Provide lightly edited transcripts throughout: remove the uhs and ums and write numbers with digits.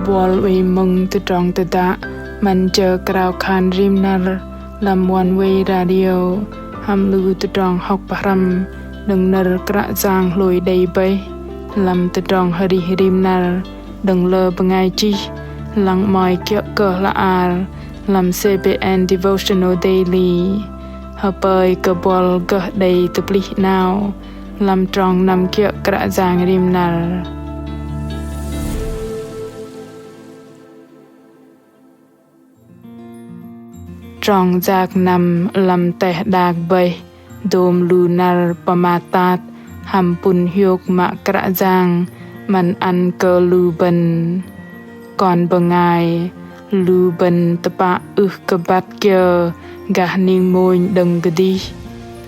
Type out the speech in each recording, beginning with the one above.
buăl vì mừng Tơdrong tơdă mình chờ Krao khan rim nar làm Oneway radio ham lưu Tơdrong học param đừng nar Krạ Yang lùi đầy bay làm Tơdrong hari rim nar đừng lơ bơngai chi lăng mỏi kiệu cờ la ar làm CBN devotional daily hợp bơi cờ buăl gỡ đầy tập lý nào làm Trong nằm kiệu Krạ Yang rim nar Trong giác nằm làm teh đạc bơih dôm lunar pơmat ham pun hiôk mạ Krạ Yang man ăn cơ lưu bần còn bơngai lưu bần tơpă cơ bát kia gah ning mônh đừng kơdih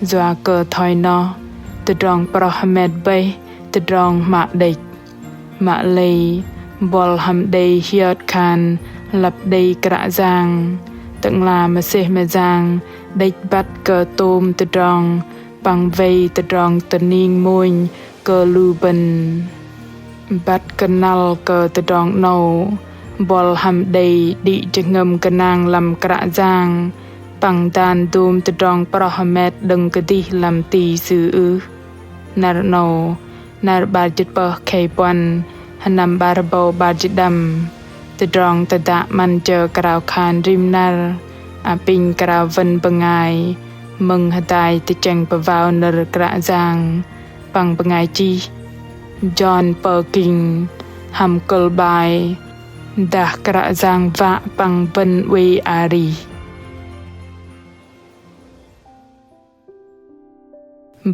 doa cơ thoi no Tơdrong proh met bơih Tơdrong mạ đệch Mă-lei buăl ham đầy hiôt khan lập đầy Krạ Yang ngla Mơsêh mơyang đệch bắt cơ tôm Tơdrong bằng vây Tơdrong ning mônh cơ lưu bần bắt kenal cơ Tơdrong nâu buăl ham đầy đi jơhngơ gơnang làm Krạ Yang bằng đàn dôm Tơdrong proh met đừng kơdih làm tì sư nar nâu nar barjit Bok Kei-Dei hanam barbau barjit dam Tơdrong tơdă man chờ Krao khan rim nar pin Krao vân bơngai mừng hơdai cheng vào nar Krạ Yang bằng bơngai chi John P.King ham kul bai dah Krạ Yang va bằng OEI ARIH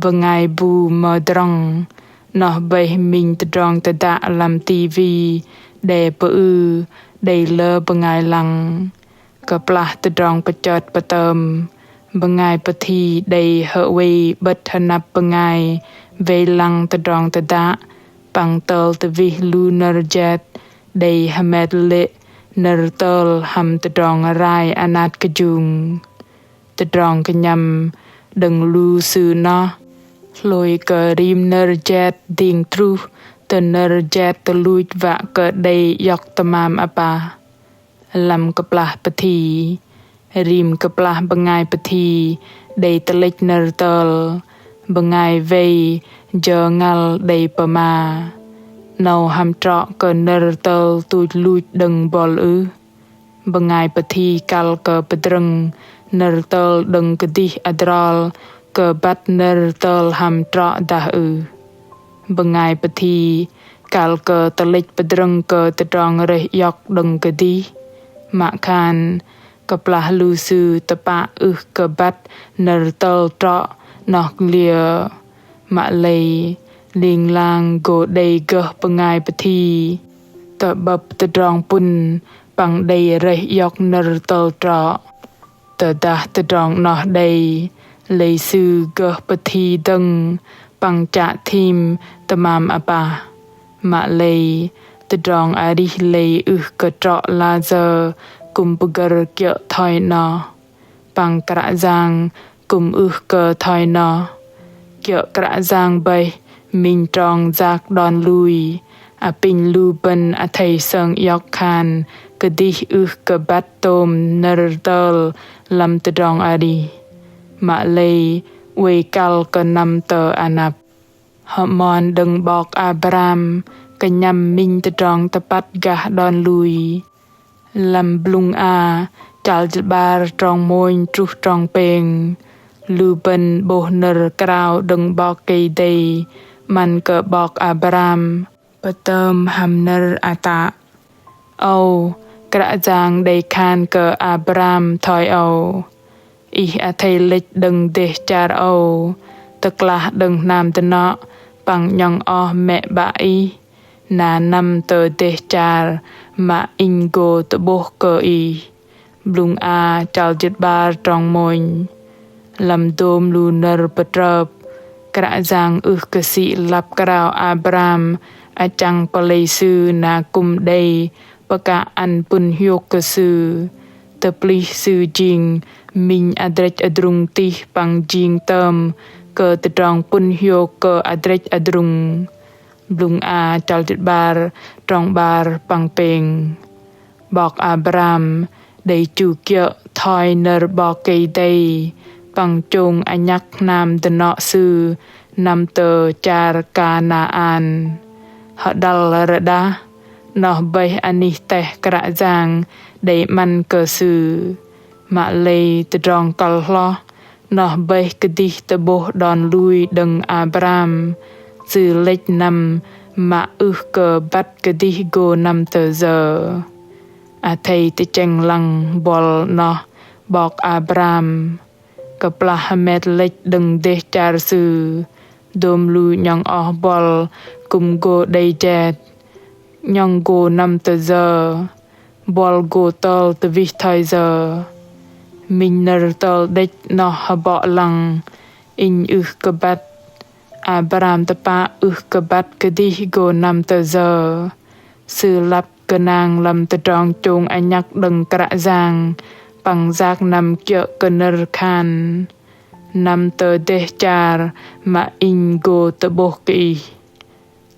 bơngai bu Tơdrong nó bơih mình Tơdrong tơdă làm TV để bơh đầy lơ bơngai lăng cơ plah Tơdrong pachot patom bơngai pathi đầy hơway bật hanap bơngai về lăng Tơdrong tơdă bằng tol tvi lunar jet đầy hơmet lệ nar tol ham Tơdrong rai anat kajung Tơdrong kenyam đừng lu sư no lôi cờ rim nar jet ding tru tờ nar jet tờ lui và cờ đầy yok tamam apa làm kaplah pathi rim kaplah bơngai pathi đầy tờ lệch nar tol bơngai vây jơhngơ đầy pơmat nâu ham trọ cờ nar tol tui lui đừng buăl bơngai pathi kal cờ pơdrong nar tol đừng kơdih adrol cờ bat nar tol ham trọ dah bơngai pathi kal cờ tờ lệch pơdrong cờ Tơdrong reh yok đừng kơdih mạ khan kaplah lu sư tơpă cờ bat nar tol trọ nok lia Mă-lei ling lang go đầy gỡ bơngai pathi tờ bập Tơdrong pun bằng đầy reh yok nar tol trọ tơdă Tơdrong nó đầy lấy sư gỡ pathi đừng bằng trả thim tamam apa Mă-lei Tơdrong ARIH lấy cơ trọ la giờ cùng bगर kiệu thoi no bằng Krạ Yang cùng cơ thoi no kiệu Krạ Yang bơih mình Trong giác đòn lui pin lu bần thầy sơn yok khan kơdih cơ bat tôm nar tol làm Tơdrong ARIH Mă-lei we kal cơ nam tờ anap Amăn đừng bok Abraham kenyam mình Tơdrong tepat gah đòn lui làm blung chal bar trong mônh truh trong peng lu bần boh nar Krao đừng Bok Kei-Dei man cờ bok Abraham patom ham nar ata Krạ Yang đầy khan cờ Abraham thoi thầy lịch đừng đếch char tức là đừng nam tờ nọ bằng nhong mẹ bãi na năm tờ đếch char mà in go tờ boh cơ blung chal bar trong mônh làm dôm lunar patrop Krạ Yang cơ sĩ lap Krao Abraham chang palei sư na kum đầy baka an pun hiôk cơ sư tờ pli sư jing mình đệch adrung ti bằng jing tâm cơ Tơdrong pun hiôk cơ đệch adrung blung a chal dit bar trong bar pang peng bok Abram đầy chu kia thoi nơ Bok Kei-Dei pang chung anyak nam de nọ sư nam tơ char ka na an hadal rada noh bơih anih teh Kră Yang đầy man cơ sư Mă-lei Tơdrong kal lo noh bơih kơdih te boh don lui đừng Abram sư lech nam ma cơ bat kơdih go nam tơ giờ a thầy te cheng lang bol noh bok Abram kaplah hơmet lech đừng đếch char sư dom lui nhong bol kum go đầy jet nhong go nam tơ giờ bol go tol te vih thoi giờ mình nơ tol đếch noh habọ lang in cơ bat Abram te pa cơ bat kơdih go nam tơ giờ sư lap gơnang lam Tơdrong chung anyak đừng Kră Yang pang giác nam kia cơ khan nam tơ đếch char ma in go te Bok Kei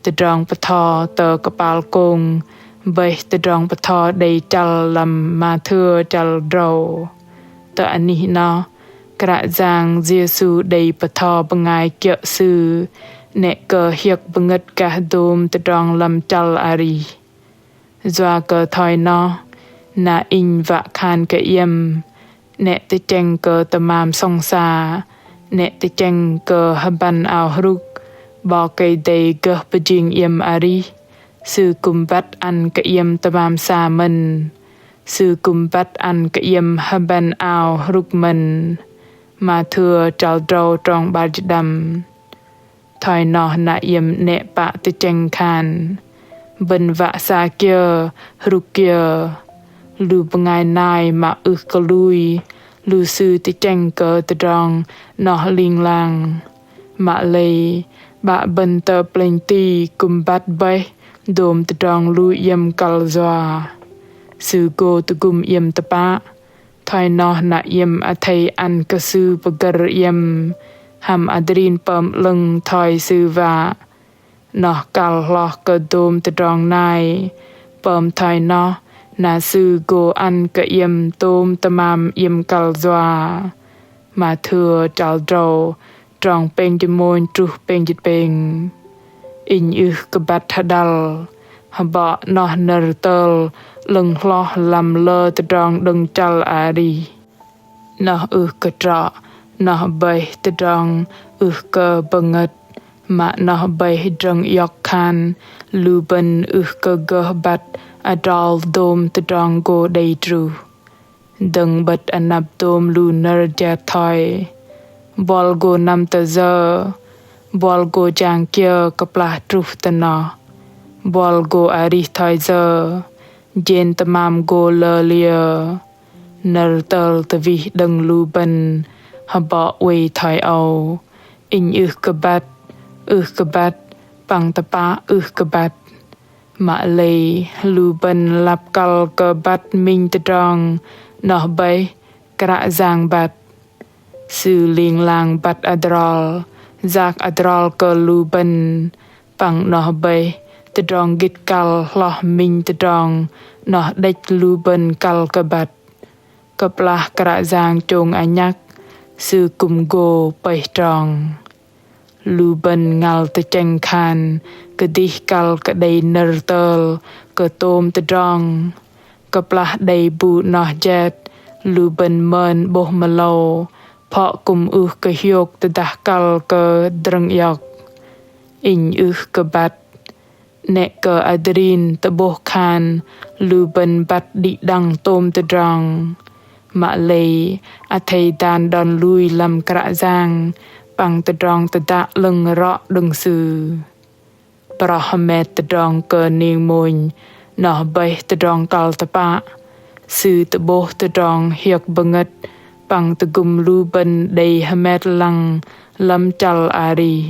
Tơdrong patho tơ kapal kong bơih Tơdrong patho đầy chal lam ma thưa chal rau tơ anih no Kră Yang Giêsu đầy patho bơngai kia sư nè cơ hiôk bưng cả dom Tơdrong lam chal ARIH doa cơ thoi no na in vạ khan ke yem nè te cheng cơ tamam song sa nè te cheng cơ haban ao hruk Bok Kei-Dei gơ pajing yem ARIH sư kum bat an ke yem tamam sa men sư kum bat an ke yem haban ao hruk men ma thưa chal drau trong ba dam thoi no na yem nè pa te cheng khan bên vạ sa kia hruk kia lu bơngai nai ma cơ lui lu sư te cheng cơ Tơdrong no ling lang Mă-lei ba bên tơ plenty kum bat bơih dom Tơdrong lu yem kal zoa sư go te gum yem te pa thoi no na yem a thầy an cơ sư bagar yem ham adrin pơm lưng thoi sư vạ no kal lo cơ dom Tơdrong nai pơm thoi no na sư go an cơ yem tôm tamam yem kal zoa ma thưa chal drau trong peng de mônh truh peng jit peng in cơ bat hadal haba no nơ tol lưng lo lam lơ Tơdrong đừng chal ARIH no cơ trọ no bơih Tơdrong cơ bưng ma no bơih drang yok khan lu ben cơ gơ bat adal dom Tơdrong go đầy tru đừng bật anap dom lu nơ ja thoi bol go nam tơ giờ bol go jang kia kaplah truh te no bol go ARIH thoi giờ jen tamam go lơ lia nơ tol te vih đừng lu ben haba wei thoi au in cơ bat pang te pa cơ bat Mă-lei lu ben lap kal cơ bat minh Tơdrong noh bơih Kră Yang bat sư ling lang bat adrol giác adrol cơ lu ben pang noh bơih Tơdrong git kal lo minh Tơdrong noh đếch lu ben kal cơ bat kaplah Kră Yang chung anyak sư kum go pơih trong lu ben ngal te cheng khan kơdih kal kadei nơ tol cơ tôm Tơdrong kaplah đầy bu noh jet lu ben men boh malo pho kum cơ hiôk te dah kal cơ drang yok in cơ bat nè cơ adrin te boh khan lu ben bat di dang tôm Tơdrong Mă-lei a thầy dan don lui lam Kră Yang pang Tơdrong te da lưng rõ đừng sư proh hơmet Tơdrong cơ ning mônh no bơih Tơdrong kal te pa sư te boh Tơdrong hiôk bưng pang te gum lu ben đầy hơmet lang lam chal ARIH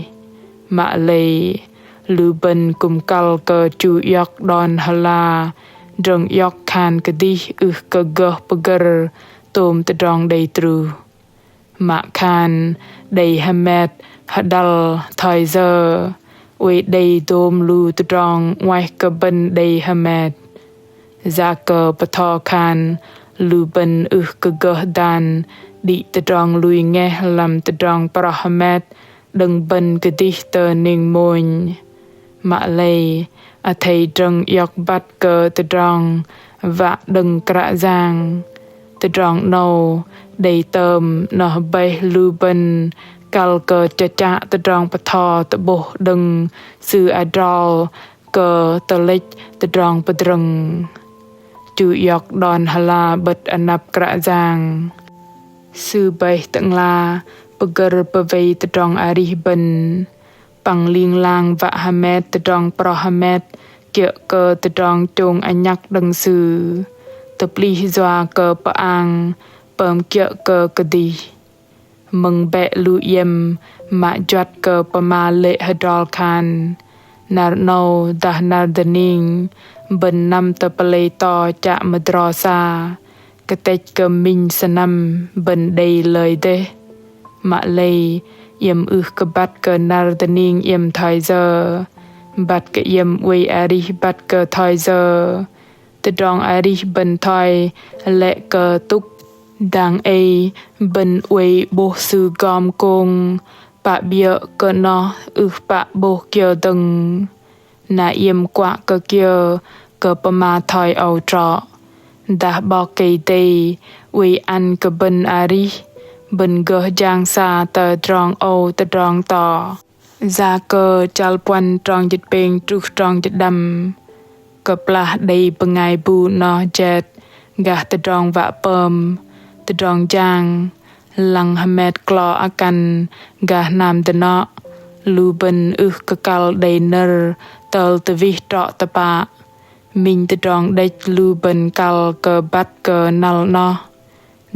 Mă-lei lu ben kum kal cơ chu yok don hala drang yok khan kơdih cơ gơ bagar tôm Tơdrong đầy tru ma khan đầy hơmet hadal thoi giờ OEI dôm lu Tơdrong ngoài cơ bên đầy hơmet ra cơ bờ thò khan lu bên cơ gơ đàn đi Tơdrong lui nghe làm Tơdrong proh hơmet đừng bên kơdih tơ ning mônh Mă-lei thầy trăng yọc bắt cơ Tơdrong và đừng Kră Yang Tơdrong nâu đầy tơm nó bơih lu bên cal cơ cha Tơdrong bờ thò bồ đừng sư adrol cơ đệch Tơdrong đâng chú yọc đòn hala bật anap Kră Yang sư bơih ngla pơgai Tơdrong ARIH bên bằng liên lang và hơmet Tơdrong proh hơmet kia cơ Tơdrong chung nhắc đừng sư tập ly doa cơ PØng pơm kia cơ kơdih mừng bẹ lu yem mà chót cơ pơmat hơdol khan nar nâu dah nar ning bên năm tơpă to chạ mdro sa kơdih cơ minh sanam bên đầy lời đê Mă-lei yem cơ bắt cơ nar ning yem thoi giờ bắt cơ yem OEI ARIH bắt cơ thoi giờ Tơdrong ARIH bên thoi lệ cơ túc đang ấy bên OEI bố sư gom công bạ bia cơ nó bạ bố kia đừng na yem quạ cơ kia cơ pơmat thoi âu trọ đã Bok Kei-Dei OEI ăn cơ bên ARIH bên gơ giang sa Tơdrong Tơdrong tỏ ra cơ chal pôn trong dịch bền trúc trong dịch đầm cơ plah đầy bơngai bu nó jet gah Tơdrong vạ pơm Tơdrong Yang lăng hơmet klo akan gah nam nó lu bên cơ cal đầy nơ tơ vi trọ tơpạ mình Tơdrong đếch lu bên cal cơ bắt cơ nal nó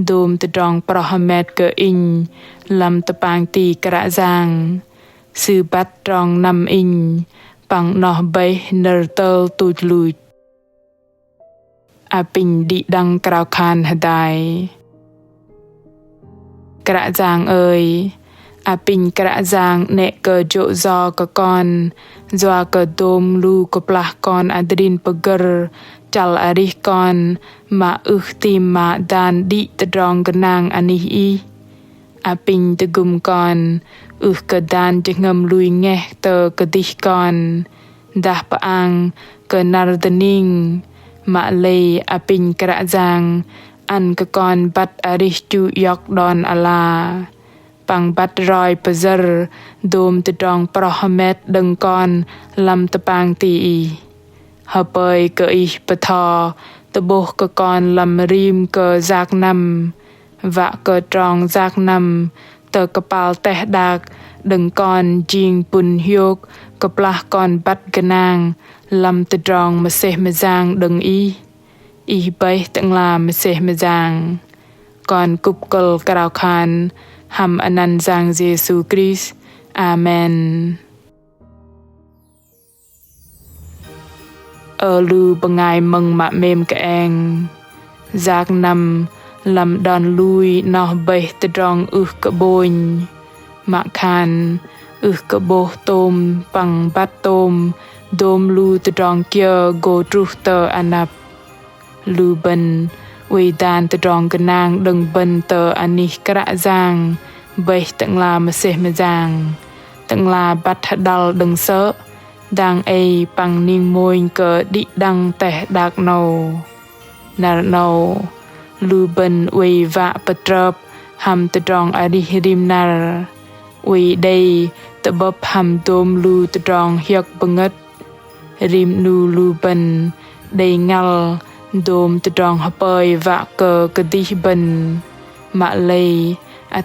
dôm Tơdrong proh hơmet cơ in làm tăpang tì Kră Yang sư bắt trong năm in bằng nó bơih nơ tơ tụt lụt pình đi đăng Krao khan hơdai Kră Yang ơi pình Kră Yang nẹ cơ chỗ do cơ con doa cơ dôm lu cơ plah con adrin păgăr chal ARIH con mà tim mà dan đi Tơdrong gơnang ANIH i pình gum con cơ dan jơhngơ lui nghe tơ kơdih con dah PØng cơ nar ning Mă-lei pình Kră Yang ăn cơ con bắt ARIH chu yọc đòn ala bằng bắt roi păzăr dôm Tơdrong proh hơmet đừng con làm tăpang tì bơih cơ ih bờ thò bồ cơ con làm rim cơ giác năm vạ cơ trong giác năm tơ kapal teh dak đừng con jing pun hiôk cơ plah con bắt gơnang làm Tơdrong mơsêh đừng i bơih ngla mơsêh con cúp cơ Krao khan ham anan Giang Giêsu Christ Amen lu bơngai mừng mạ mềm keng giác năm làm đòn lui nó bơih Tơdrong cơ bôn mạ khan cơ bô tôm bằng bát tôm dôm lu Tơdrong kia go truh tơ anap lu bên OEI dan Tơdrong gơnang đừng bên tơ ANIH Kră Yang bơih ngla mơsêh ngla bắt hadal đừng sợ đang ấy bằng ning mônh cơ đi đăng teh dak nâu nar nâu lu bên OEI vạ patrop ham Tơdrong ARIH rim nar OEI đây bập ham dôm lu Tơdrong hiôk bơngất rim nu lu bên đầy ngal dôm Tơdrong bơih vạ cơ kơdih bên Mă-lei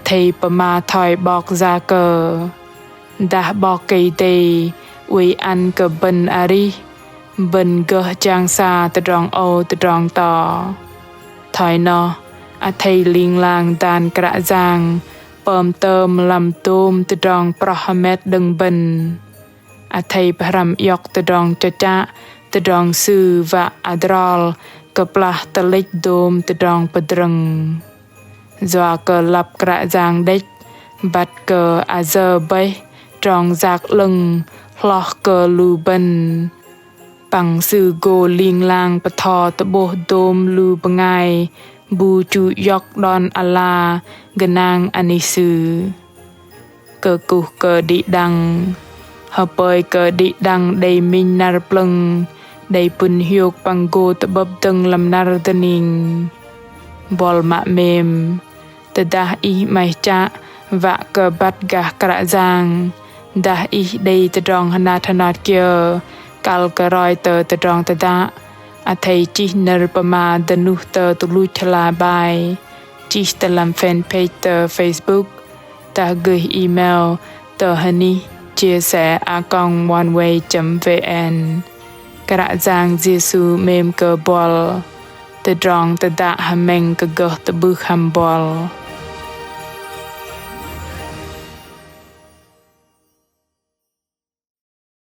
thầy pơmat thoi bok ra cơ dah Bok Kei-Dei OEI ăn cơ bên ARIH bên gơ giang sa Tơdrong tỏ thoi nó thầy liên lang dan Kră Yang pơm tơm làm tôm Tơdrong proh hơmet đừng bên thầy param yọc Tơdrong cha Tơdrong sư và adrol cơ plah đệch dôm Tơdrong đâng doa cơ lap Kră Yang đếch bắt cơ giờ bơih trong giác lưng loch cơ lu bên bằng sư gô liên lang bờ thò tờ bô đôm lu bơngai bu chu yok don ala gơnang anisu cơ cu cơ đi đăng hợp bơi cơ đi đăng đầy minh nar plung đầy pun hiôk bằng gô tờ bập tưng làm nar tờ ning bol mạ mềm tờ dah i mai cha vạ cơ bắt gah Kră Yang dah i đầy Tơdrong hanat kia kal cơ roi Tơdrong tădă a thầy chi nơ pơmat tờ nu tờ lu chla bài chi tờ làm fanpage tờ Facebook ta gửi email tờ honey chia sẻ Oneway.vn Kră Yang Giêsu mềm cơ buăl Tơdrong tădă hameng cơ gơ tờ bơh ham buăl